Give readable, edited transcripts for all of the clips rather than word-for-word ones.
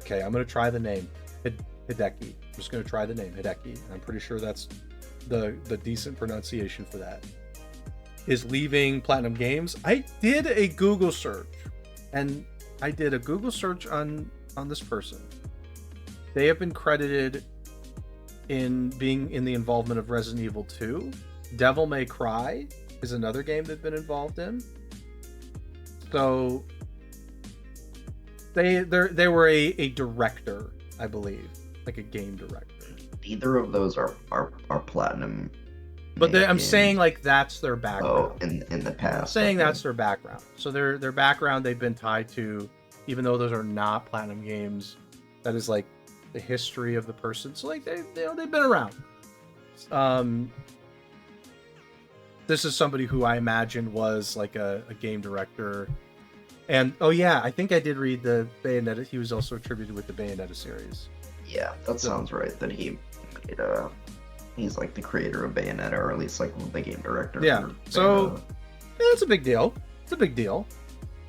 Okay, I'm gonna try the name Hideki. I'm just gonna try the name Hideki. I'm pretty sure that's the decent pronunciation for that. Is leaving Platinum Games. I did a Google search, and I did a Google search on this person. They have been credited in being in the involvement of Resident Evil 2. Devil May Cry is another game they've been involved in. So they were a director, I believe, like a game director. Neither of those are Platinum. But I'm saying like that's their background. Oh, in the past. I'm saying that's their background. So their background they've been tied to, even though those are not Platinum games, that is like the history of the person. So like they've been around. This is somebody who I imagine was like a game director. And oh yeah, I think I did read the Bayonetta. He was also attributed with the Bayonetta series. Yeah, that sounds right. That he made he's like the creator of Bayonetta, or at least like the game director. Yeah. So it's a big deal. It's a big deal,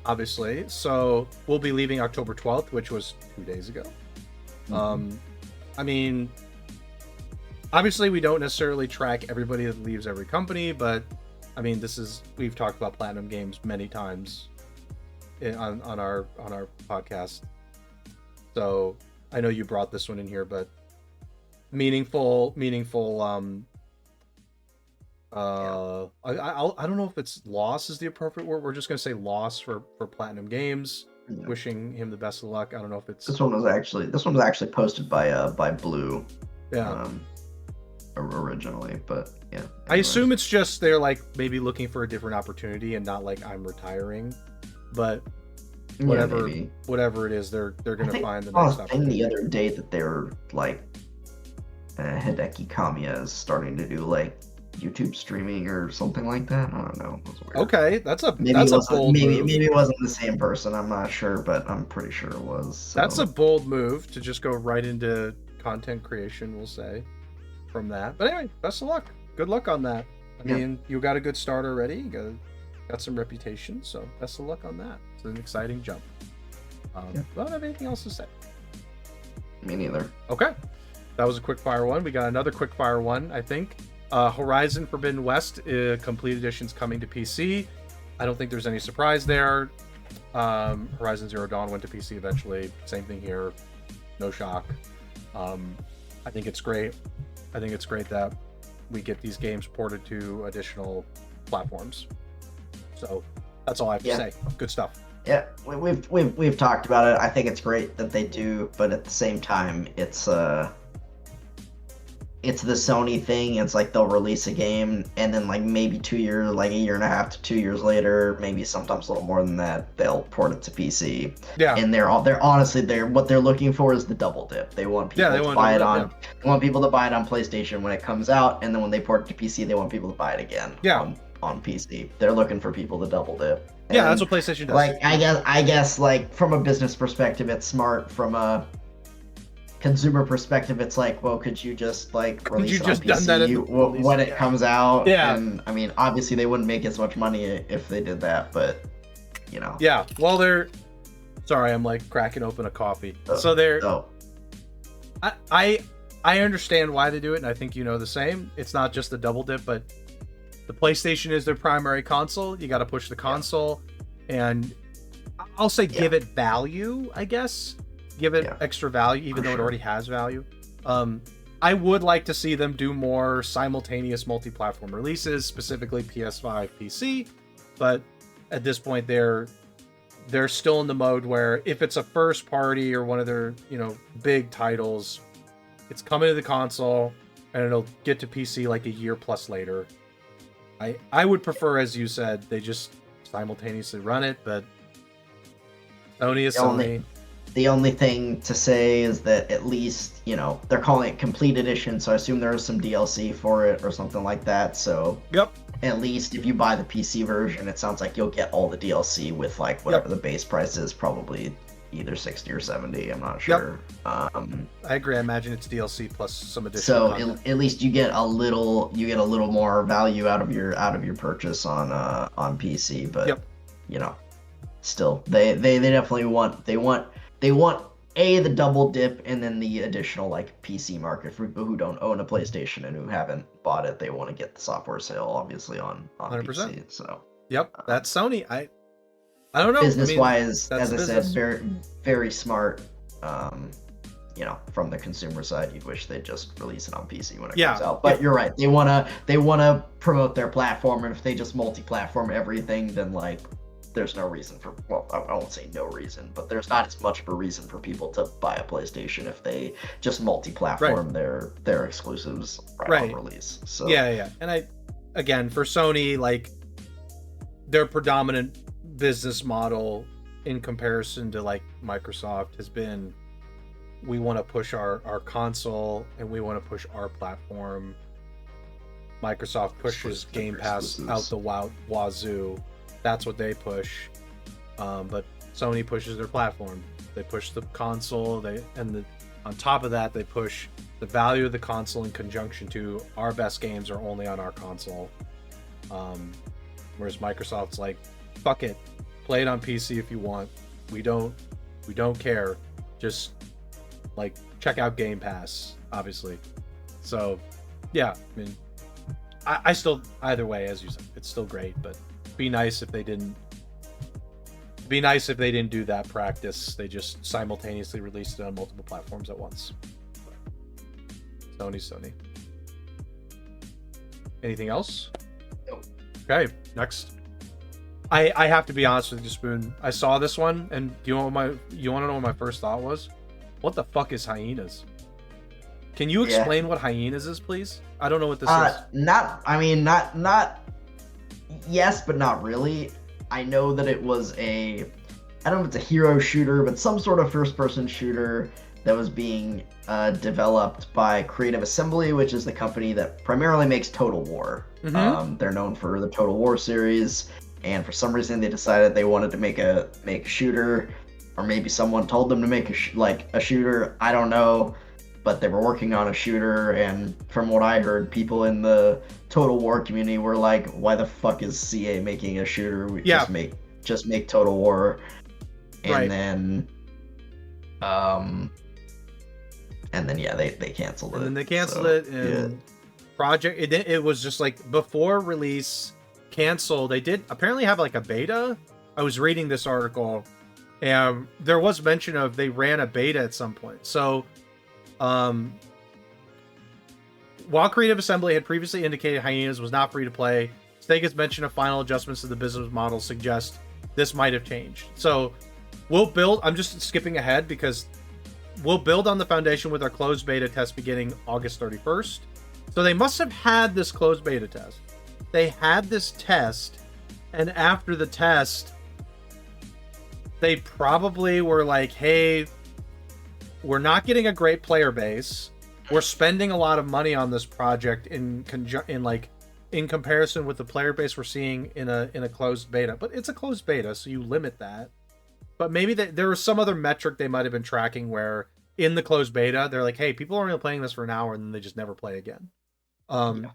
obviously. So we'll be leaving October 12th, which was 2 days ago. Mm-hmm. I mean, obviously we don't necessarily track everybody that leaves every company, but I mean, we've talked about Platinum Games many times on our podcast. So I know you brought this one in here, but meaningful. I don't know if it's loss is the appropriate word. We're just gonna say loss for Platinum Games. Yeah. Wishing him the best of luck. I don't know if it's this one was actually posted by Blue. Yeah. Originally, but yeah. Anyway. I assume it's just they're like maybe looking for a different opportunity and not like I'm retiring, but whatever it is, they're gonna find the next opportunity. The other day that they were like Hideki Kamiya is starting to do like YouTube streaming or something like that. I don't know. Okay, that's a bold move. Maybe it wasn't the same person. I'm not sure, but I'm pretty sure it was. So. That's a bold move to just go right into content creation, we'll say, from that. But anyway, best of luck. Good luck on that. I mean, you got a good start already. You got some reputation, so best of luck on that. It's an exciting jump. I don't have anything else to say. Me neither. Okay. That was a quick fire one. We got another quick fire one, I think. Horizon Forbidden West complete edition's coming to PC. I don't think there's any surprise there. Horizon Zero Dawn went to PC eventually. Same thing here. No shock. I think it's great. I think it's great that we get these games ported to additional platforms. So that's all I have to say. Good stuff. Yeah, we've talked about it. I think it's great that they do, but at the same time, it's the Sony thing. It's like they'll release a game and then like maybe 2 years, like a year and a half to 2 years later, maybe sometimes a little more than that, they'll port it to PC. Yeah. And they're honestly what they're looking for is the double dip. They want people to buy it on. They want people to buy it on PlayStation when it comes out, and then when they port it to PC, they want people to buy it again. Yeah. On PC, they're looking for people to double dip. And yeah, that's what PlayStation does. Like I guess like from a business perspective, it's smart. From a consumer perspective, it's like, well, could you just like release it on PC when it comes out? Yeah. And I mean, obviously they wouldn't make as much money if they did that, but you know. Yeah. Well, sorry, I'm like cracking open a coffee. I understand why they do it, and I think you know the same. It's not just the double dip, but the PlayStation is their primary console. You got to push the console, and I'll say give it value, I guess. Give it extra value, even though it already has value. I would like to see them do more simultaneous multi-platform releases, specifically PS5, PC. But at this point, they're still in the mode where if it's a first party or one of their big titles, it's coming to the console and it'll get to PC like a year plus later. I would prefer, as you said, they just simultaneously run it, but Sony is Sony. The only thing to say is that at least, they're calling it complete edition, so I assume there is some DLC for it or something like that. So at least if you buy the PC version, it sounds like you'll get all the DLC with like whatever the base price is, probably either 60 or 70. I'm not sure. I agree. I imagine it's DLC plus some additional. So at least you get a little more value out of your purchase on PC. But still they definitely want the double dip, and then the additional like PC market for people who don't own a PlayStation and who haven't bought it. They want to get the software sale, obviously, on 100%. PC. So yep, that's Sony. I don't know. Business wise, as I said, business. very smart. You know, from the consumer side, you'd wish they'd just release it on PC when it comes out. But you're right, they wanna promote their platform, and if they just multi-platform everything, then like there's no reason for, well, I won't say no reason, but there's not as much of a reason for people to buy a PlayStation if they just multi-platform their exclusives on release. So yeah. And again, for Sony, like their predominant business model in comparison to like Microsoft has been, we want to push our console and we want to push our platform. Microsoft pushes Game Pass out the wazoo. That's what they push. But Sony pushes their platform. They push the console. On top of that, they push the value of the console in conjunction to our best games are only on our console. Whereas Microsoft's like, fuck it, play it on PC if you want. We don't care. Just like check out Game Pass, obviously. So yeah, I mean, I still, either way, as you said, it's still great, but be nice if they didn't do that practice. They just simultaneously released it on multiple platforms at once. Sony. Anything else? Nope. Okay, next. I have to be honest with you, Spoon. I saw this one, and you want to know what my first thought was? What the fuck is Hyenas? Can you explain what Hyenas is, please? I don't know what this is. Not. Yes, but not really. I know that it was I don't know if it's a hero shooter, but some sort of first-person shooter that was being developed by Creative Assembly, which is the company that primarily makes Total War. Mm-hmm. They're known for the Total War series, and for some reason they decided they wanted to make a shooter, or maybe someone told them to make a shooter. I don't know, but they were working on a shooter, and from what I heard, people in the Total War community were like, "Why the fuck is CA making a shooter? We just make Total War." And then they canceled it. And then they canceled it, and project it was just like before release, cancel. They did apparently have like a beta. I was reading this article, and there was mention of they ran a beta at some point. So while Creative Assembly had previously indicated Hyenas was not free to play, Sega's mention of final adjustments to the business model suggest this might have changed. So we'll build, I'm just skipping ahead because we'll build on the foundation with our closed beta test beginning August 31st. So they must have had this closed beta test. They had this test, and after the test, they probably were like, hey, we're not getting a great player base. We're spending a lot of money on this project in comparison with the player base we're seeing in a closed beta. But it's a closed beta, so you limit that. But maybe there was some other metric they might have been tracking where in the closed beta they're like, hey, people are only playing this for an hour and then they just never play again.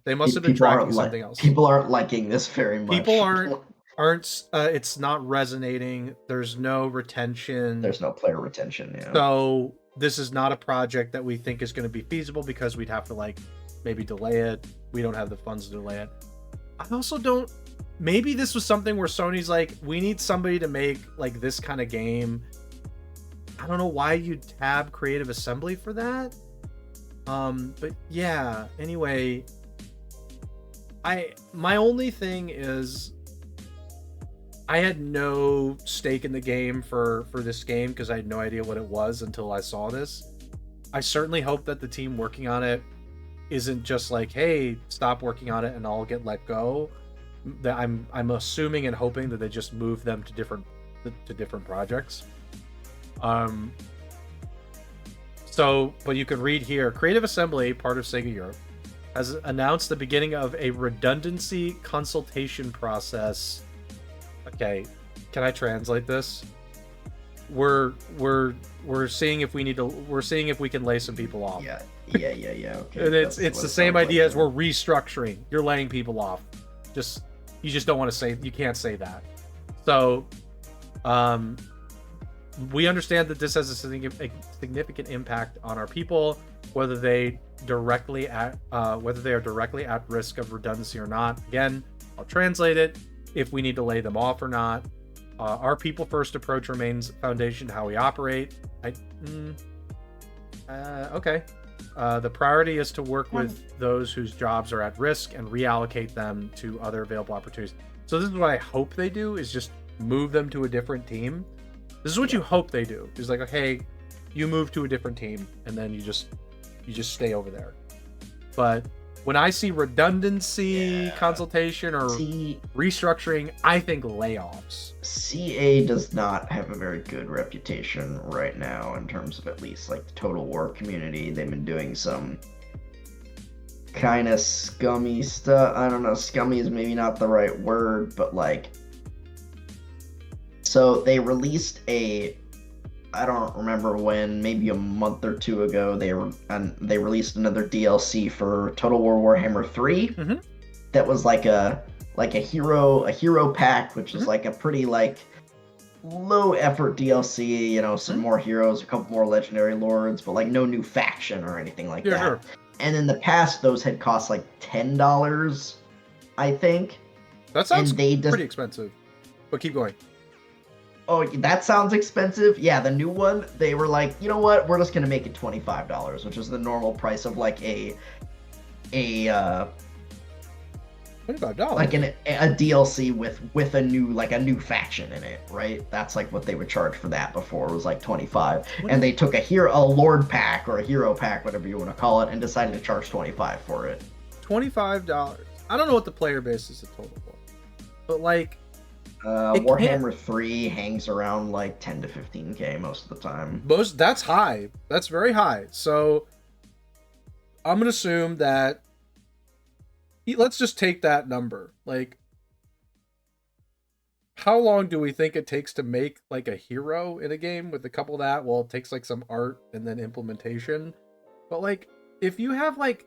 They must have been tracking something else. People aren't liking this very much. People aren't. It's not resonating. There's no retention. There's no player retention. Yeah. So this is not a project that we think is going to be feasible because we'd have to like maybe delay it. We don't have the funds to delay it. I also don't. Maybe this was something where Sony's like, we need somebody to make like this kind of game. I don't know why you'd tab Creative Assembly for that. But yeah. Anyway, my only thing is, I had no stake in the game for this game because I had no idea what it was until I saw this. I certainly hope that the team working on it isn't just like, hey, stop working on it and I'll get let go. That I'm assuming and hoping that they just move them to different projects. But you can read here, Creative Assembly, part of Sega Europe, has announced the beginning of a redundancy consultation process. Okay, can I translate this? We're seeing if we can lay some people off. Yeah. Okay. And it's the same idea as we're restructuring. You're laying people off. You just don't want to say, you can't say that. So we understand that this has a significant impact on our people, whether they are directly at risk of redundancy or not. Again, I'll translate it. If we need to lay them off or not. Our people first approach remains foundation to how we operate. Okay. The priority is to work with those whose jobs are at risk and reallocate them to other available opportunities. So this is what I hope they do, is just move them to a different team. This is what you hope they do. Is like, hey, you move to a different team and then you just stay over there. But when I see redundancy, consultation, or restructuring, I think layoffs. CA does not have a very good reputation right now in terms of at least like the Total War community. They've been doing some kind of scummy stuff. I don't know, scummy is maybe not the right word, but like, so they released I don't remember when, maybe a month or two ago, they released another DLC for Total War Warhammer 3. Mm-hmm. That was like a hero pack, which is like a pretty like low effort DLC, you know, some more heroes, a couple more legendary lords, but like no new faction or anything like that. Sure. And in the past, those had cost like $10, I think. That sounds pretty expensive, but keep going. Oh, that sounds expensive. Yeah, the new one, they were like, you know what? We're just gonna make it $25, which is the normal price of like a $25, like a DLC with a new faction in it, right? That's like what they would charge for that before. It was like $25, and they took a lord pack or a hero pack, whatever you want to call it, and decided to charge $25 for it. $25. I don't know what the player base is at Total War, but like. Warhammer 3 hangs around like 10 to 15k most of the time. That's high. That's very high. So I'm gonna assume that let's just take that number. Like, how long do we think it takes to make like a hero in a game with a couple of that? Well, it takes like some art and then implementation. But like, if you have like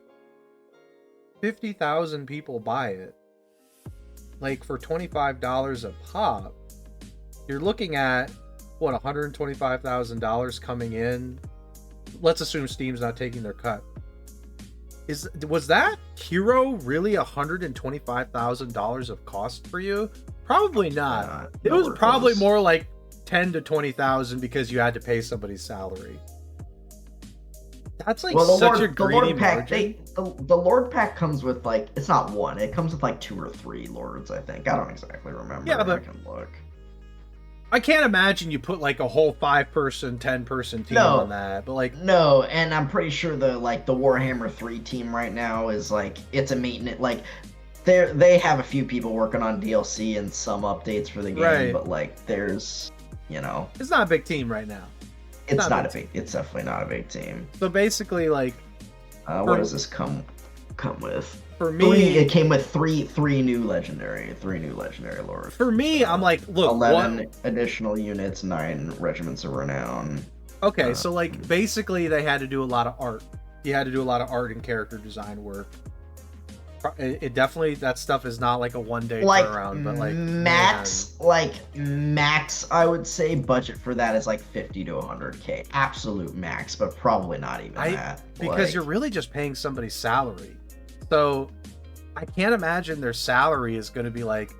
50,000 people buy it, like for $25 a pop, you're looking at what, $125,000 coming in. Let's assume Steam's not taking their cut. Was that hero really $125,000 of cost for you? Probably not. It was probably more like 10 to 20,000 because you had to pay somebody's salary. That's like such a greedy margin. The Lord pack comes with like, it's not one, it comes with like 2 or 3 lords, I think. I don't exactly remember. Yeah, but I can look. I can't imagine you put like a whole 5-person, 10-person team on that, but like no, and I'm pretty sure the Warhammer 3 team right now is like, it's a maintenance, like they have a few people working on DLC and some updates for the game, right. But like there's, you know, it's not a big team right now. It's definitely not a big team. So basically, like, what does this come with? For me, it came with three new legendary lords. For me, I'm like, look, 11 additional units, 9 regiments of renown. Okay, so like basically they had to do a lot of art. You had to do a lot of art and character design work. It definitely, that stuff is not like a one-day turnaround, but like max, I would say budget for that is like 50 to 100k, absolute max, but probably not even that. Because you're really just paying somebody's salary, so I can't imagine their salary is going to be like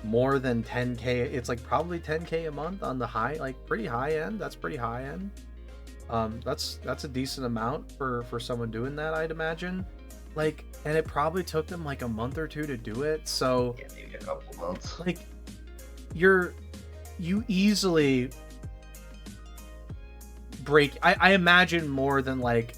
more than 10k. It's like probably 10k a month on the high, like pretty high end. That's pretty high end. That's a decent amount for someone doing that, I'd imagine. Like, and it probably took them like a month or 2 to do it. So yeah, maybe a couple months. Like, you easily break. I imagine more than like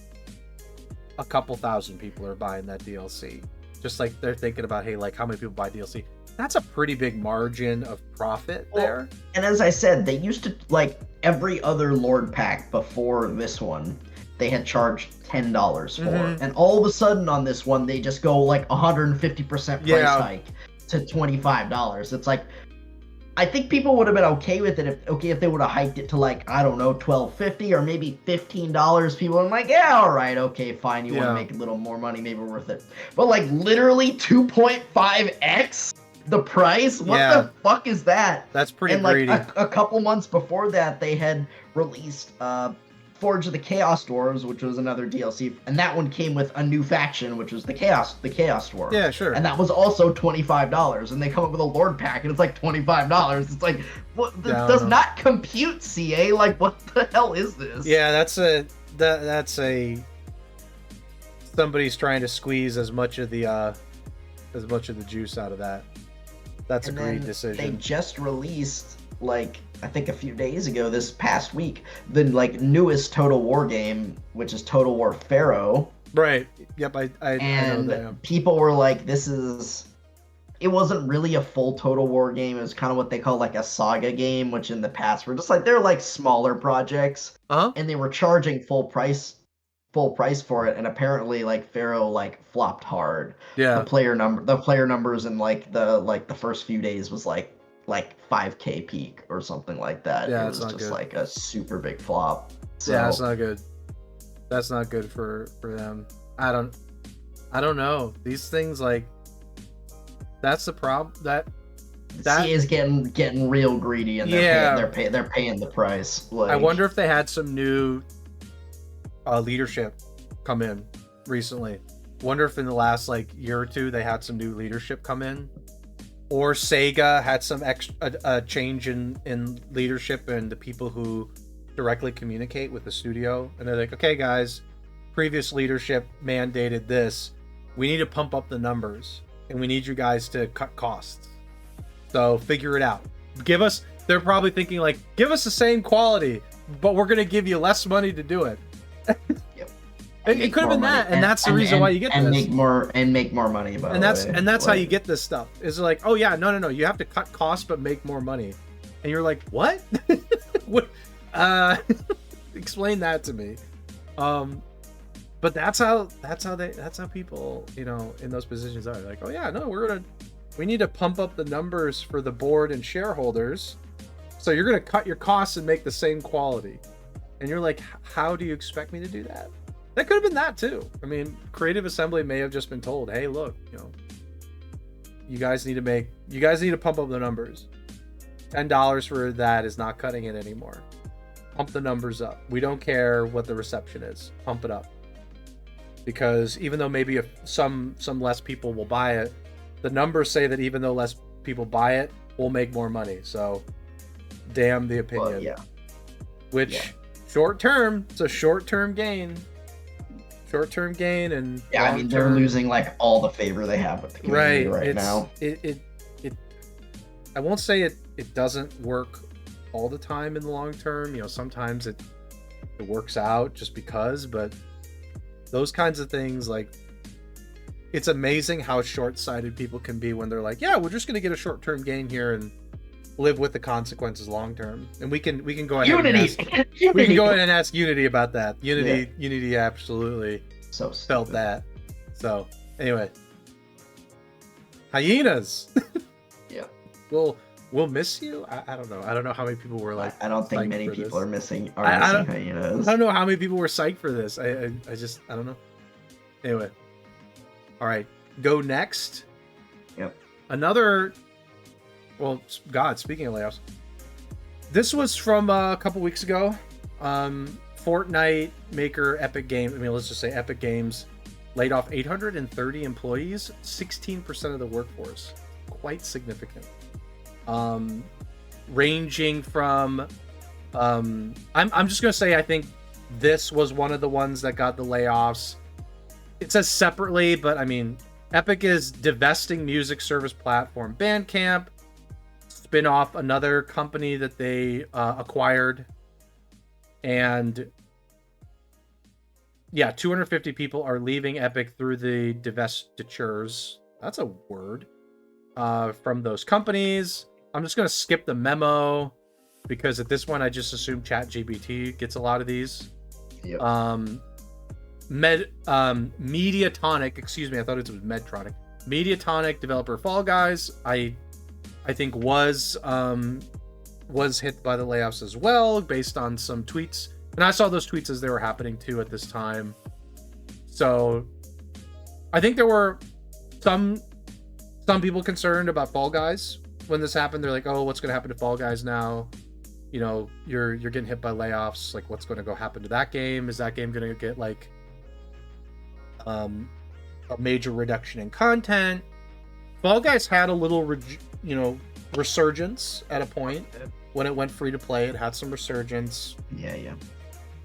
a couple thousand people are buying that DLC. Just like they're thinking about, hey, like how many people buy DLC? That's a pretty big margin of profit there. And as I said, they used to, like, every other Lord pack before this one, they had charged $10 for. And all of a sudden on this one, they just go like 150% price hike to $25. It's like, I think people would have been okay with it if they would have hiked it to like, I don't know, $12.50 or maybe $15. People are like, yeah, all right, okay, fine. You want to make a little more money, maybe worth it. But like literally 2.5x? The price? What the fuck is that? That's pretty greedy. And a couple months before that, they had released Forge of the Chaos Dwarves, which was another DLC, and that one came with a new faction, which was the Chaos Dwarves. Yeah, sure. And that was also $25. And they come up with a Lord pack, and it's like $25. It's like, what? This does not compute, CA. Like, what the hell is this? Yeah, that's a somebody's trying to squeeze as much of the juice out of that. That's a great decision. They just released, like, I think a few days ago, this past week, the newest Total War game, which is Total War Pharaoh. Right. Yep. I know that. People were like, it wasn't really a full Total War game. It was kind of what they call like a saga game, which in the past were just like, they're like smaller projects. And they were charging full price for it, and apparently like Pharaoh like flopped hard. Yeah. The player numbers in like the first few days was like 5K peak or something like that. Yeah, it was just good. Like a super big flop. So, yeah, that's not good. That's not good for them. I don't know. These things, like, that's the problem. That CA is getting real greedy, and they're paying the price. Like, I wonder if they had some new leadership come in recently. Wonder if in the last like year or two they had some new leadership come in, or Sega had some change in leadership and the people who directly communicate with the studio, and they're like, okay guys, previous leadership mandated this, we need to pump up the numbers and we need you guys to cut costs, so figure it out. They're probably thinking like, give us the same quality, but we're gonna give you less money to do it. Yep. It could have been that, and that's the reason why you get this. Make more money. And that's how you get this stuff. Is like, oh yeah, no, you have to cut costs but make more money, and you're like, what? What? Explain that to me. But that's how people, in those positions are like, oh yeah, no, we need to pump up the numbers for the board and shareholders, so you're gonna cut your costs and make the same quality. And you're like, how do you expect me to do that? That could have been that too. I mean, Creative Assembly may have just been told, hey, look, you guys need to pump up the numbers. $10 for that is not cutting it anymore. Pump the numbers up. We don't care what the reception is. Pump it up. Because even though maybe some less people will buy it, the numbers say that even though less people buy it, we'll make more money. So, damn the opinion. Well, yeah. Which, short term, it's a short-term gain. And yeah, I mean, they're losing like all the favor they have with the community right now. I won't say it doesn't work all the time in the long term. Sometimes it works out just because, but those kinds of things, like, it's amazing how short-sighted people can be when they're like, yeah, we're just going to get a short-term gain here and live with the consequences long-term. And we can go ahead we can go ahead and ask Unity about that. Unity absolutely felt that. So anyway, Hyenas. Yeah. We'll miss you. I don't know. I don't know how many people were like. I don't think many people are missing Hyenas. I don't know how many people were psyched for this. I don't know. Anyway. All right. Go next. Yep. Another. Well, God, speaking of layoffs, this was from a couple weeks ago. Fortnite maker Epic Games, let's just say Epic Games, laid off 830 employees, 16% of the workforce. Quite significant. Ranging from, I'm just going to say I think this was one of the ones that got the layoffs. It says separately, but I mean, Epic is divesting music service platform Bandcamp, spin off another company that they acquired, and yeah, 250 people are leaving Epic through the divestitures. That's a word. From those companies. I'm just going to skip the memo because at this point I just assume ChatGPT gets a lot of these. Yep. Mediatonic, excuse me, I thought it was Medtronic. Mediatonic developer Fall Guys, I think was hit by the layoffs as well, based on some tweets. And I saw those tweets as they were happening too at this time. So I think there were some some people concerned about Fall Guys when this happened. They're like, oh, what's going to happen to Fall Guys now? You know, you're getting hit by layoffs. Like, what's going to go happen to that game? Is that game going to get like a major reduction in content? Fall Guys had a little, resurgence at a point when it went free to play. It had some resurgence. Yeah.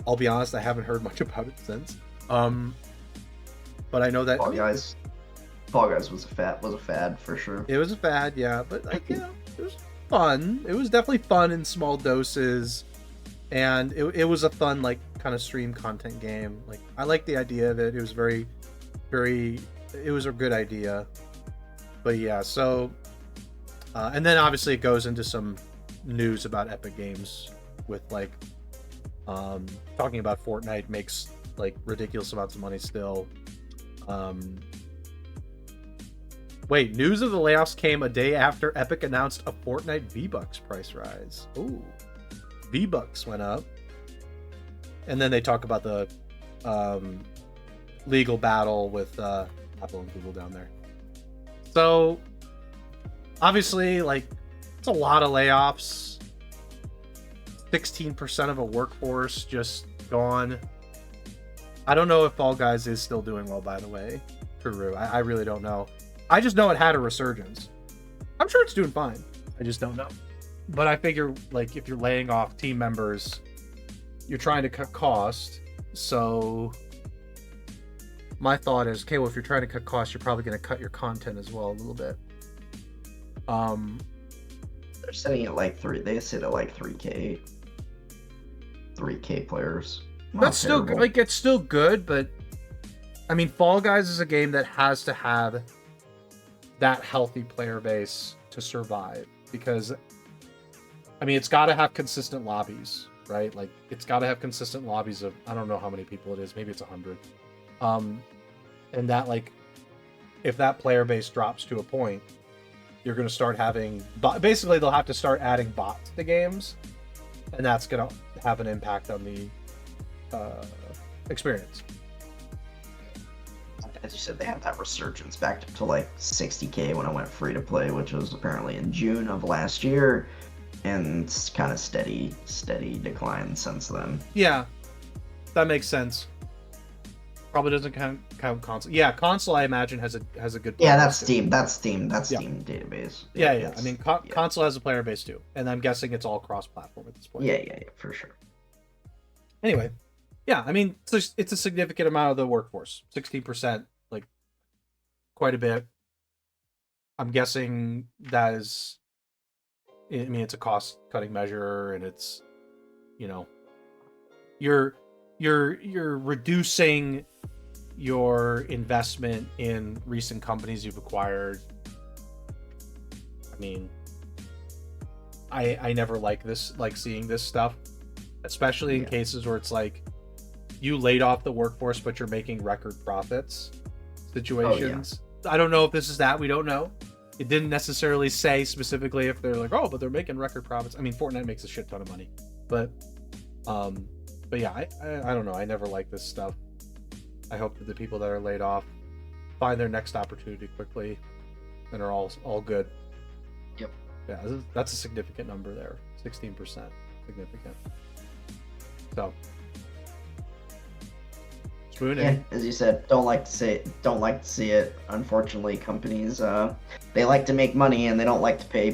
I'll be honest, I haven't heard much about it since. But I know that Fall Guys was a fad for sure. It was a fad, yeah. But like, it was fun. It was definitely fun in small doses, and it was a fun like kind of stream content game. Like, I like the idea of it. It was very, very. It was a good idea. But yeah, so and then obviously it goes into some news about Epic Games with like talking about Fortnite makes like ridiculous amounts of money still. Wait, news of the layoffs came a day after Epic announced a Fortnite V-Bucks price rise. Ooh, V-Bucks went up. And then they talk about the legal battle with Apple and Google down there. So, obviously, like, it's a lot of layoffs. 16% of a workforce just gone. I don't know if Fall Guys is still doing well, by the way. Peru. I really don't know. I just know it had a resurgence. I'm sure it's doing fine. I just don't know. But I figure, like, if you're laying off team members, you're trying to cut cost. So my thought is, okay, well, if you're trying to cut costs, you're probably going to cut your content as well a little bit. They're setting it like they set it like 3K players. That's still good. Like, it's still good, but I mean, Fall Guys is a game that has to have that healthy player base to survive, because I mean, it's got to have consistent lobbies, right? Like, it's got to have consistent lobbies of, I don't know how many people it is, maybe it's 100. And that, like, if that player base drops to a point, you're going to start having basically they'll have to start adding bots to games, and that's going to have an impact on the experience. As you said, they had that resurgence back to like 60K when it went free to play, which was apparently in June of last year, and it's kind of steady decline since then. Yeah, that makes sense. Probably doesn't count console. Yeah, console I imagine has a good. Yeah, that's Steam. That's Steam database. Yeah. I mean, console has a player base too, and I'm guessing it's all cross-platform at this point. Yeah, for sure. Anyway, yeah, I mean, it's a significant amount of the workforce. 16%, like, quite a bit. I'm guessing that is. I mean, it's a cost-cutting measure, and it's, you're reducing your investment in recent companies you've acquired. I mean, I never like seeing this stuff, especially in cases where it's like you laid off the workforce but you're making record profits situations. I don't know if this is that. We don't know. It didn't necessarily say specifically if they're like, oh, but they're making record profits. I mean, Fortnite makes a shit ton of money, but yeah, I don't know. I never like this stuff. I hope that the people that are laid off find their next opportunity quickly and are all good. Yep. Yeah, that's a significant number there. 16%, significant. So, yeah, as you said, don't like to see it. Unfortunately, companies they like to make money and they don't like to pay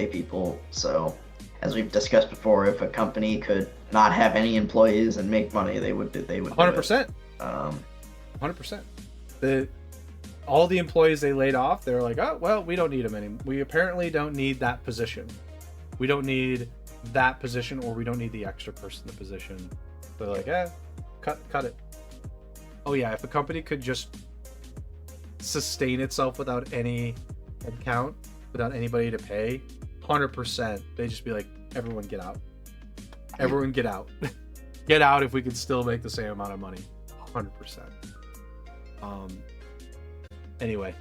people. So, as we've discussed before, if a company could not have any employees and make money, they would 100%. 100%. All the employees they laid off, they're like, oh, well, we don't need them anymore. We apparently don't need that position. We don't need that position, or we don't need the extra person in the position. They're like, cut it. Oh yeah, if a company could just sustain itself without any headcount, without anybody to pay, 100%, they just be like, everyone get out. Everyone get out. Get out if we can still make the same amount of money. 100%. Anyway,